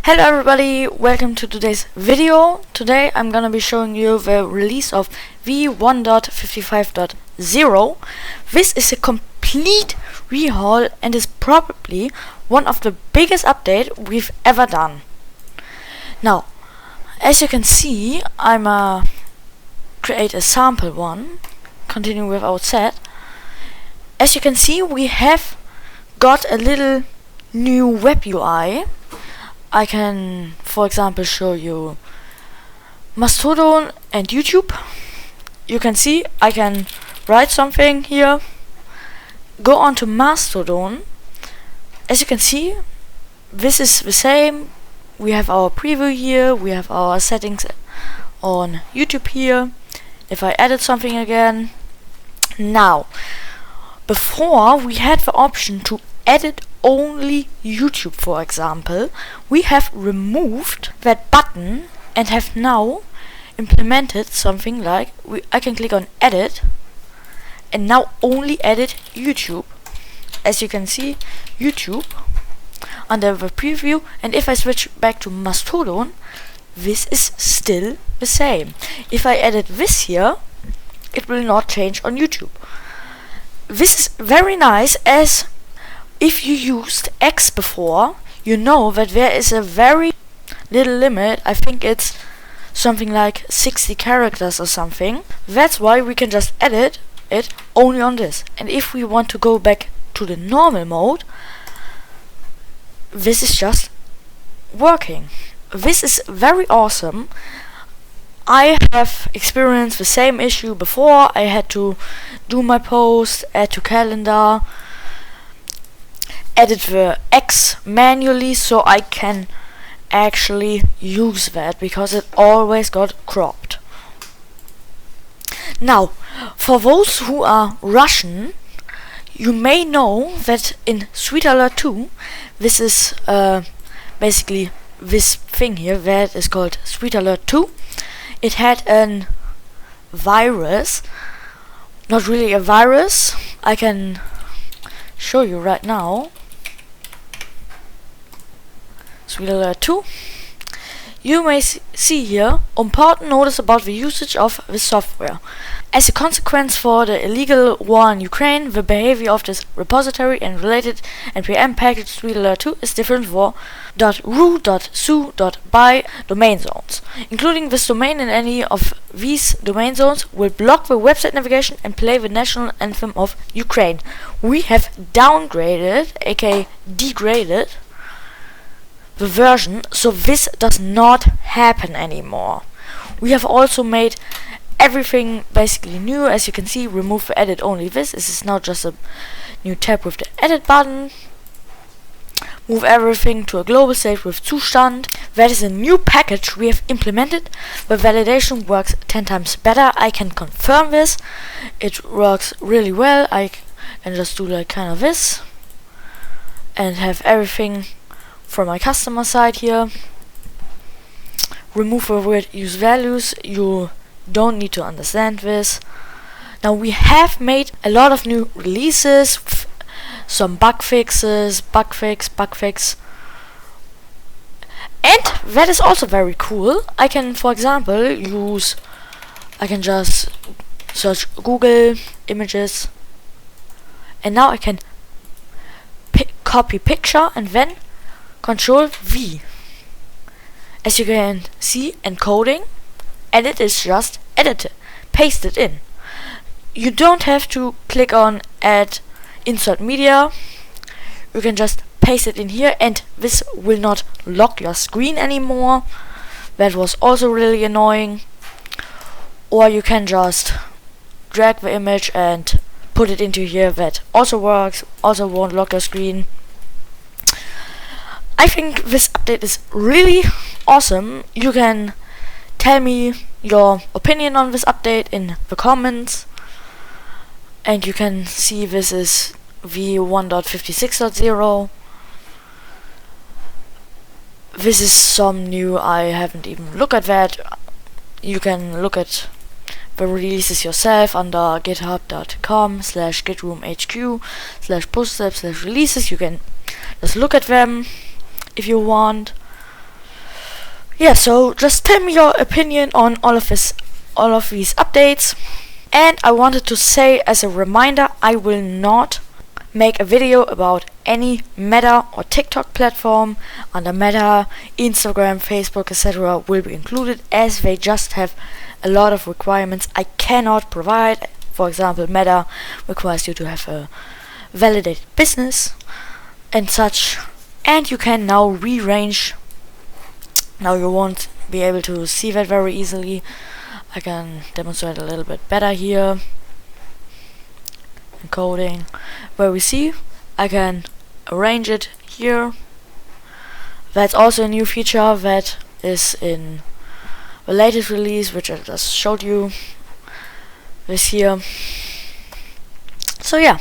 Hello everybody, welcome to today's video. Today I'm gonna be showing you the release of v1.55.0. This is a complete rehaul and is probably one of the biggest updates we've ever done. Now, as you can see, I'm create a sample one, continuing with our set. As you can see, we have got a little new web UI. I can, for example, show you Mastodon and YouTube. You can see I can write something here, go on to Mastodon. As you can see, this is the same. We have our preview here, we have our settings on YouTube here. If I edit something again. Now, before we had the option to edit only YouTube, for example, we have removed that button and have now implemented something like I can click on edit and now only edit YouTube. As you can see, YouTube under the preview, and if I switch back to Mastodon, this is still the same. If I edit this here, it will not change on YouTube. This is very nice, as if you used X before, you know that there is a very little limit. I think it's something like 60 characters or something. That's why we can just edit it only on this. And if we want to go back to the normal mode, this is just working. This is very awesome. I have experienced the same issue before. I had to do my post, add to calendar, edit the X manually so I can actually use that, because it always got cropped. Now, for those who are Russian, you may know that in SweetAlert 2, this is basically this thing here that is called SweetAlert 2. It had a virus, not really a virus. I can show you right now. SweetAlert 2. You may see here important notice about the usage of the software. As a consequence for the illegal war in Ukraine, the behavior of this repository and related npm package SweetAlert 2 is different for .ru.su.by domain zones. Including this domain in any of these domain zones will block the website navigation and play the national anthem of Ukraine. We have downgraded, aka degraded, the version, so this does not happen anymore. We have also made everything basically new. As you can see, remove the edit only this. This is now just a new tab with the edit button. Move everything to a global state with Zustand. That is a new package we have implemented. The validation works 10 times better. I can confirm this. It works really well. I can just do like kind of this and have everything from my customer side here. Remove the word use values. You don't need to understand this. Now we have made a lot of new releases, some bug fixes, bug fix, and that is also very cool. I can, for example, I can just search Google images, and now I can copy picture and then Control V. As you can see, encoding, and it is just edited, pasted in. You don't have to click on add insert media. You can just paste it in here, and this will not lock your screen anymore. That was also really annoying. Or you can just drag the image and put it into here. That also works, also won't lock your screen. I think this update is really awesome. You can tell me your opinion on this update in the comments. And you can see this is v1.56.0. This is some new, I haven't even looked at that. You can look at the releases yourself under github.com/gitroomhq/postiz/releases. You can just look at them if you want. yeah, so just tell me your opinion on all of these updates. And I wanted to say as a reminder, I will not make a video about any Meta or TikTok platform. Under Meta, Instagram, Facebook, etc. will be included, as they just have a lot of requirements I cannot provide. For example, Meta requires you to have a validated business and such, and you can now rearrange. Now you won't be able to see that very easily. I can demonstrate a little bit better here. Encoding, where we see I can arrange it here. That's also a new feature that is in the latest release, which I just showed you this here. So yeah.